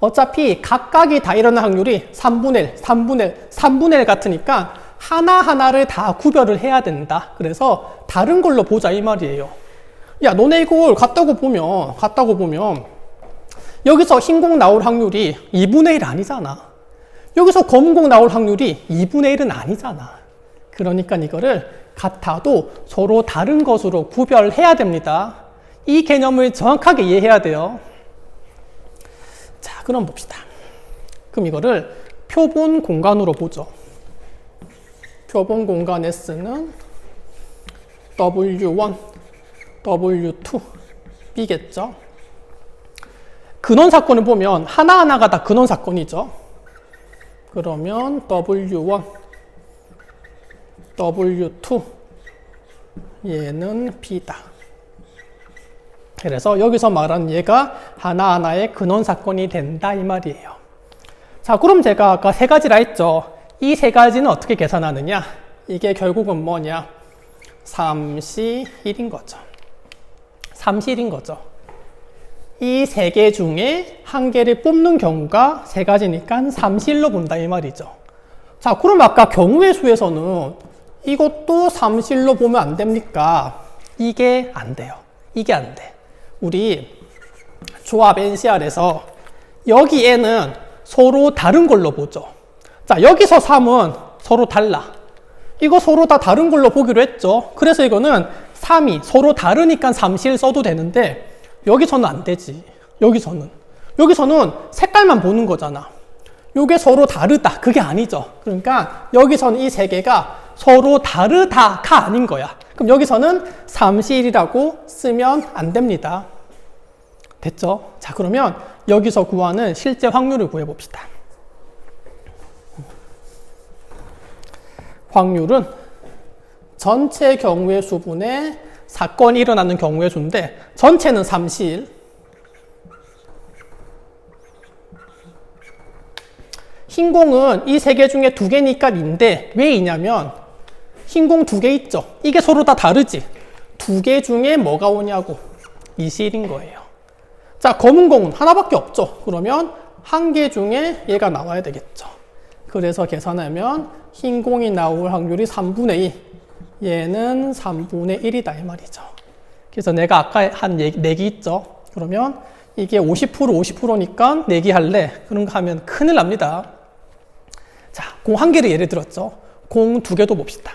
A: 어차피 각각이 다 일어날 확률이 3분의 1, 3분의 1, 3분의 1 같으니까 하나하나를 다 구별을 해야 된다. 그래서 다른 걸로 보자 이 말이에요. 야, 너네 이걸 같다고 보면 여기서 흰공 나올 확률이 2분의 1 아니잖아. 여기서 검은공 나올 확률이 2분의 1은 아니잖아. 그러니까 이거를 같아도 서로 다른 것으로 구별해야 됩니다. 이 개념을 정확하게 이해해야 돼요. 자, 그럼 봅시다. 그럼 이거를 표본 공간으로 보죠. 표본 공간에 쓰는 W1, W2, B겠죠. 근원사건을 보면 하나하나가 다 근원사건이죠. 그러면 W1, W2, 얘는 B다. 그래서 여기서 말하는 얘가 하나하나의 근원사건이 된다 이 말이에요. 자, 그럼 제가 아까 세 가지라 했죠. 이 세 가지는 어떻게 계산하느냐? 이게 결국은 뭐냐? 3C1인 거죠. 3C1인 거죠. 이 세 개 중에 한 개를 뽑는 경우가 세 가지니까 3C1로 본다 이 말이죠. 자, 그럼 아까 경우의 수에서는 이것도 3C1로 보면 안 됩니까? 이게 안 돼요. 이게 안 돼. 우리 조합 NCR에서 여기 N은 서로 다른 걸로 보죠. 자, 여기서 3은 서로 달라. 이거 서로 다 다른 걸로 보기로 했죠. 그래서 이거는 3이 서로 다르니까 3실 써도 되는데 여기서는 안 되지. 여기서는 여기서는 색깔만 보는 거잖아. 요게 서로 다르다. 그게 아니죠. 그러니까 여기서는 이 세 개가 서로 다르다가 아닌 거야. 그럼 여기서는 삼시일이라고 쓰면 안 됩니다. 됐죠? 자, 그러면 여기서 구하는 실제 확률을 구해봅시다. 확률은 전체 경우의 수분에 사건이 일어나는 경우의 수인데 전체는 삼시일. 흰 공은 이 세 개 중에 두 개니까 인데 왜 이냐면 흰 공 두 개 있죠. 이게 서로 다 다르지. 두 개 중에 뭐가 오냐고. 이시일인 거예요. 자, 검은 공은 하나밖에 없죠. 그러면 한 개 중에 얘가 나와야 되겠죠. 그래서 계산하면 흰 공이 나올 확률이 3분의 2. 얘는 3분의 1이다 이 말이죠. 그래서 내가 아까 한 내기 있죠. 그러면 이게 50%니까 내기 할래. 그런 거 하면 큰일 납니다. 자, 공 한 개를 예를 들었죠. 공 두 개도 봅시다.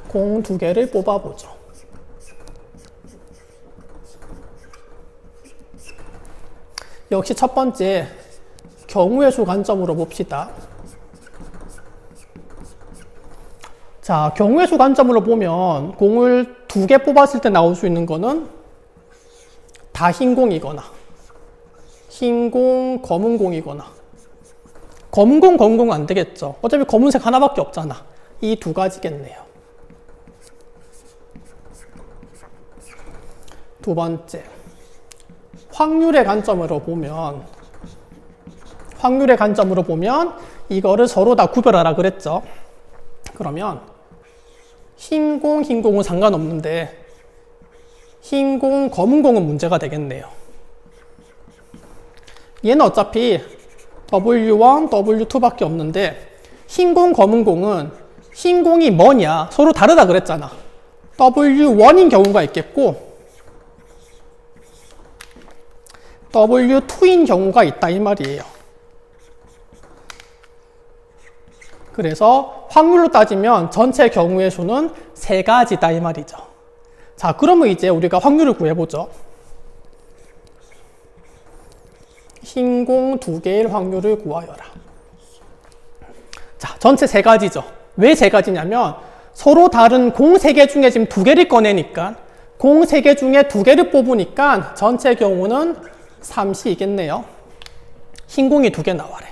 A: 공 두 개를 뽑아보죠. 역시 첫 번째 경우의 수 관점으로 봅시다. 자, 경우의 수 관점으로 보면 공을 두 개 뽑았을 때 나올 수 있는 거는 다 흰 공이거나 흰 공, 검은 공이거나 검은 공, 검은 공은 안 되겠죠. 어차피 검은색 하나밖에 없잖아. 이 두 가지겠네요. 두 번째, 확률의 관점으로 보면 이거를 서로 다 구별하라 그랬죠. 그러면 흰 공, 흰 공은 상관없는데 흰 공, 검은 공은 문제가 되겠네요. 얘는 어차피 W1, W2밖에 없는데 흰 공, 검은 공은 흰 공이 뭐냐? 서로 다르다 그랬잖아. W1인 경우가 있겠고 W2인 경우가 있다 이 말이에요. 그래서 확률로 따지면 전체 경우의 수는 세 가지다 이 말이죠. 자, 그러면 이제 우리가 확률을 구해보죠. 흰 공 두 개의 확률을 구하여라. 자, 전체 세 가지죠. 왜 세 가지냐면 서로 다른 공 세 개 중에 지금 두 개를 꺼내니까 공 세 개 중에 두 개를 뽑으니까 전체 경우는 3시이겠네요. 흰 공이 두 개 나와래.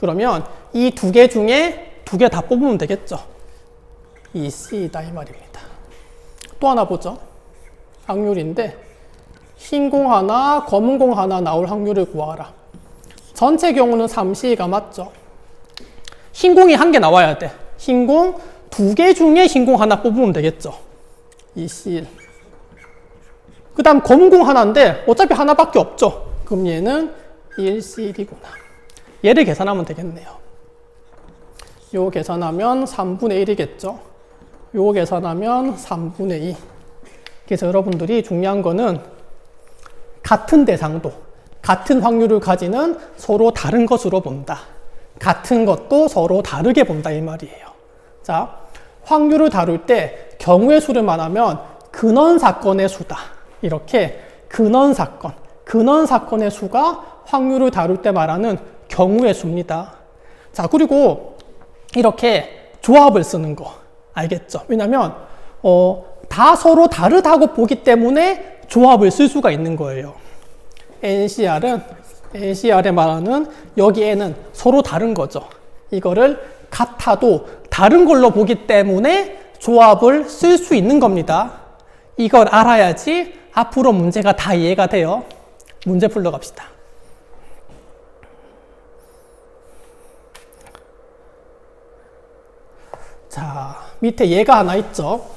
A: 그러면 이 두 개 중에 두 개 다 뽑으면 되겠죠. 2C이다 이 말입니다. 또 하나 보죠. 확률인데 흰 공 하나, 검은 공 하나 나올 확률을 구하라. 전체 경우는 3C가 맞죠. 흰 공이 한 개 나와야 돼. 흰 공 두 개 중에 흰 공 하나 뽑으면 되겠죠. 2C1. 그 다음 검은 공 하나인데 어차피 하나밖에 없죠. 그럼 얘는 1C1이구나. 얘를 계산하면 되겠네요. 요거 계산하면 3분의 1이겠죠. 요거 계산하면 3분의 2. 그래서 여러분들이 중요한 거는 같은 대상도, 같은 확률을 가지는 서로 다른 것으로 본다. 같은 것도 서로 다르게 본다 이 말이에요. 자, 확률을 다룰 때 경우의 수를 말하면 근원 사건의 수다. 이렇게 근원 사건의 수가 확률을 다룰 때 말하는 경우의 수입니다. 자, 그리고 이렇게 조합을 쓰는 거 알겠죠? 왜냐면 다 서로 다르다고 보기 때문에 조합을 쓸 수가 있는 거예요. NCR에 말하는 여기에는 서로 다른 거죠. 이거를 같아도 다른 걸로 보기 때문에 조합을 쓸 수 있는 겁니다. 이걸 알아야지 앞으로 문제가 다 이해가 돼요. 문제 풀러 갑시다. 자, 밑에 얘가 하나 있죠.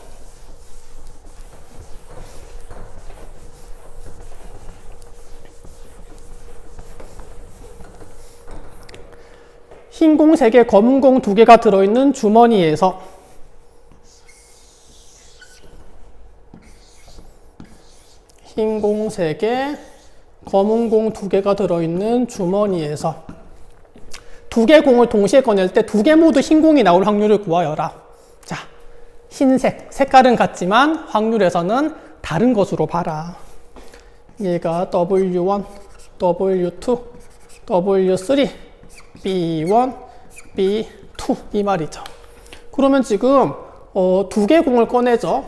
A: 흰 공 3개, 검은 공 2개가 들어있는 주머니에서 흰 공 3개, 검은 공 2개가 들어있는 주머니에서 2개 공을 동시에 꺼낼 때 2개 모두 흰 공이 나올 확률을 구하여라. 자, 흰색, 색깔은 같지만 확률에서는 다른 것으로 봐라. 얘가 W1, W2, W3, B1, B2 이 말이죠. 그러면 지금 두 개 공을 꺼내죠.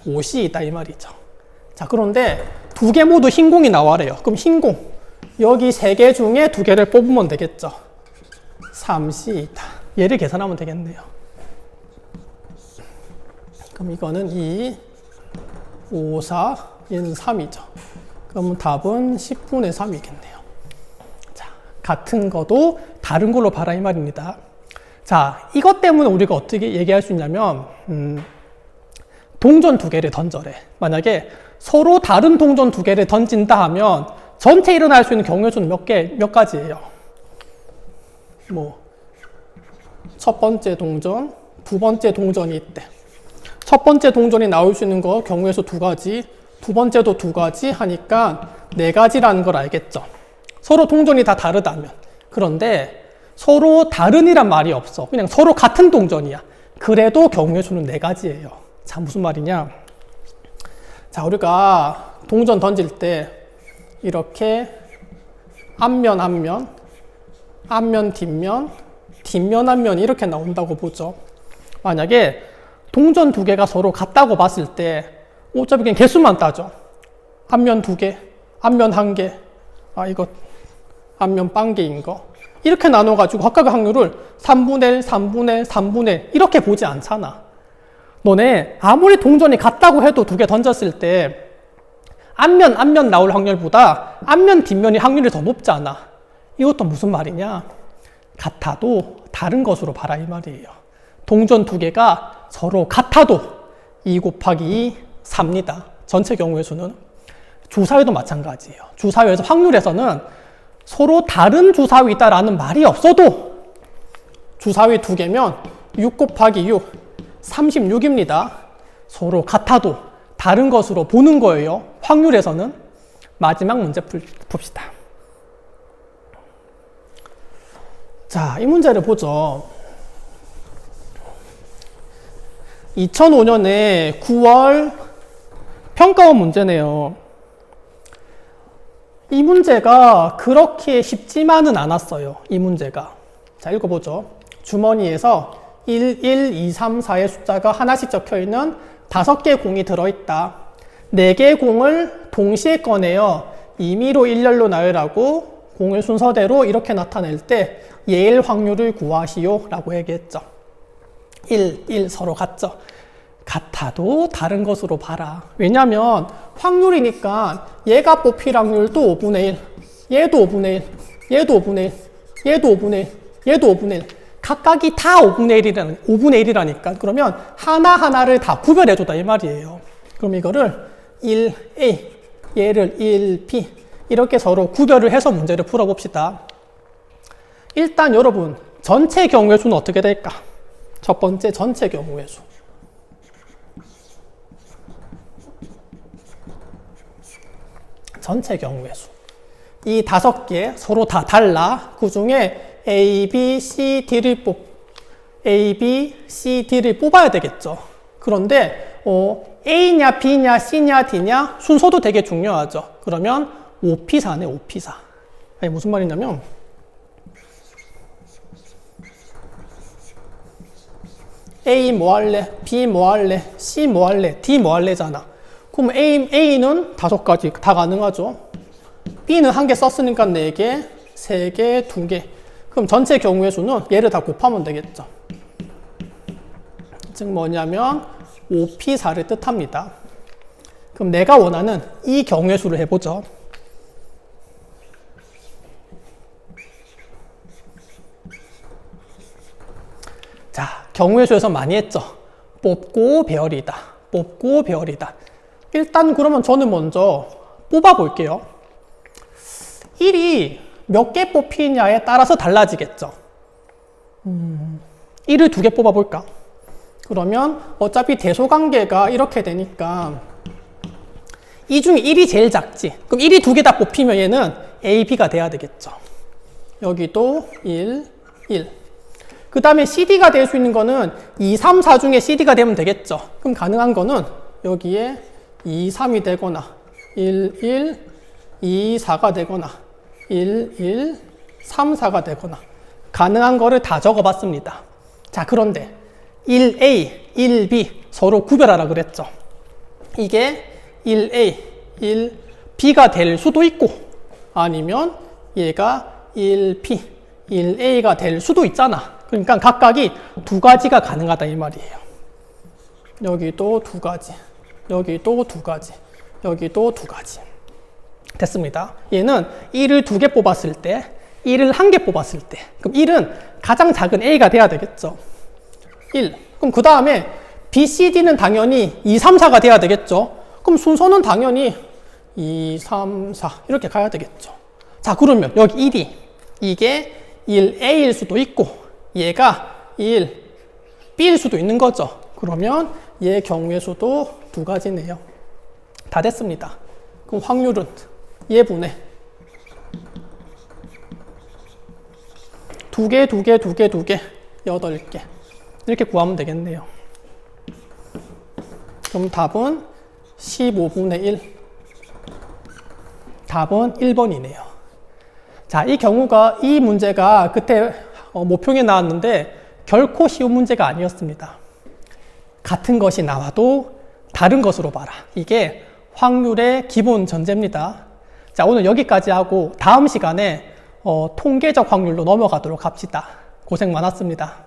A: 옷이 있다 이 말이죠. 자, 그런데 두 개 모두 흰 공이 나와래요. 그럼 흰 공, 여기 세 개 중에 두 개를 뽑으면 되겠죠. 3C 있다. 얘를 계산하면 되겠네요. 그럼 이거는 2, 5, 4, 얘는 3이죠. 그럼 답은 10분의 3이겠네요. 자, 같은 거도 다른 걸로 봐라 이 말입니다. 자, 이것 때문에 우리가 어떻게 얘기할 수 있냐면 동전 두 개를 던져래. 만약에 서로 다른 동전 두 개를 던진다 하면 전체 일어날 수 있는 경우의 수는 몇 가지예요? 뭐 첫 번째 동전, 두 번째 동전이 있대. 첫 번째 동전이 나올 수 있는 거 경우의 수 두 가지, 두 번째도 두 가지 하니까 네 가지라는 걸 알겠죠. 서로 동전이 다 다르다면. 그런데 서로 다른이란 말이 없어. 그냥 서로 같은 동전이야. 그래도 경우의 수는 네 가지예요. 자, 무슨 말이냐? 자, 우리가 동전 던질 때 이렇게 앞면, 앞면, 앞면, 뒷면, 뒷면, 앞면 이렇게 나온다고 보죠. 만약에 동전 두 개가 서로 같다고 봤을 때 어차피 그냥 개수만 따져. 앞면 두 개, 앞면 한 개, 이거 앞면 반 개인 거. 이렇게 나눠가지고 각각의 확률을 3분의 1, 3분의 1, 3분의 1 이렇게 보지 않잖아. 너네 아무리 동전이 같다고 해도 두 개 던졌을 때 앞면, 앞면 나올 확률보다 앞면, 뒷면이 확률이 더 높지 않아. 이것도 무슨 말이냐? 같아도 다른 것으로 봐라 이 말이에요. 동전 두 개가 서로 같아도 2 곱하기 2, 4입니다. 전체 경우의 수는. 주사위도 마찬가지예요. 주사위에서 확률에서는 서로 다른 주사위 있다라는 말이 없어도 주사위 두 개면 6 곱하기 6, 36입니다. 서로 같아도 다른 것으로 보는 거예요. 확률에서는. 마지막 문제 봅시다. 자, 이 문제를 보죠. 2005년에 9월 평가원 문제네요. 이 문제가 그렇게 쉽지만은 않았어요. 이 문제가. 자, 읽어보죠. 주머니에서 1, 1, 2, 3, 4의 숫자가 하나씩 적혀있는 5개의 공이 들어있다. 4개의 공을 동시에 꺼내어 임의로 일렬로 나열하고 공을 순서대로 이렇게 나타낼 때 예일 확률을 구하시오 라고 얘기했죠. 1, 1 서로 같죠. 같아도 다른 것으로 봐라. 왜냐면 확률이니까 얘가 뽑힐 확률도 5분의 1, 얘도 5분의 1, 얘도 5분의 1, 얘도 5분의 1, 얘도 5분의 1. 각각이 다 5분의 1이라니까. 그러면 하나하나를 다 구별해줘다 이 말이에요. 그럼 이거를 1A, 얘를 1B 이렇게 서로 구별을 해서 문제를 풀어봅시다. 일단 여러분 전체 경우의 수는 어떻게 될까? 첫 번째 전체 경우의 수. 전체 경우의 수. 이 5개 서로 다 달라. 그 중에 A, B, C, D를 뽑아야 되겠죠. 그런데 A냐, B냐, C냐, D냐 순서도 되게 중요하죠. 그러면 5P4네, 5P4. 아니, 무슨 말이냐면 A 뭐 할래? B 뭐 할래? C 뭐 할래? D 뭐 할래잖아. 그럼 A는 5가지 다 가능하죠. B는 1개 썼으니까 4개, 3개, 2개. 그럼 전체 경우의 수는 얘를 다 곱하면 되겠죠. 즉 뭐냐면 5P4를 뜻합니다. 그럼 내가 원하는 이 경우의 수를 해보죠. 자, 경우의 수에서 많이 했죠. 뽑고 배열이다. 뽑고 배열이다. 일단 그러면 저는 먼저 뽑아볼게요. 1이 몇 개 뽑히냐에 따라서 달라지겠죠. 1을 2개 뽑아볼까? 그러면 어차피 대소관계가 이렇게 되니까 이 중에 1이 제일 작지. 그럼 1이 2개 다 뽑히면 얘는 A, B가 돼야 되겠죠. 여기도 1, 1. 그 다음에 CD가 될 수 있는 거는 2, 3, 4 중에 CD가 되면 되겠죠. 그럼 가능한 거는 여기에 2, 3이 되거나 1, 1, 2, 4가 되거나 1, 1, 3, 4가 되거나 가능한 거를 다 적어봤습니다. 자, 그런데 1A, 1B 서로 구별하라 그랬죠. 이게 1A, 1B가 될 수도 있고 아니면 얘가 1P, 1A가 될 수도 있잖아. 그러니까 각각이 두 가지가 가능하다 이 말이에요. 여기도 두 가지, 여기도 두 가지, 여기도 두 가지. 됐습니다. 얘는 1을 2개 뽑았을 때, 1을 1개 뽑았을 때, 그럼 1은 가장 작은 A가 돼야 되겠죠. 1. 그럼 그 다음에 B, C, D는 당연히 2, 3, 4가 돼야 되겠죠. 그럼 순서는 당연히 2, 3, 4 이렇게 가야 되겠죠. 자, 그러면 여기 1이 이게 1A일 수도 있고 얘가 1B일 수도 있는 거죠. 그러면 얘 경우의 수도 두 가지네요. 다 됐습니다. 그럼 확률은 얘분의 두 개, 8개 이렇게 구하면 되겠네요. 그럼 답은 15분의 1. 답은 1번이네요. 자, 이 경우가 이 문제가 그때 모평에 나왔는데 결코 쉬운 문제가 아니었습니다. 같은 것이 나와도 다른 것으로 봐라. 이게 확률의 기본 전제입니다. 자, 오늘 여기까지 하고 다음 시간에 통계적 확률로 넘어가도록 합시다. 고생 많았습니다.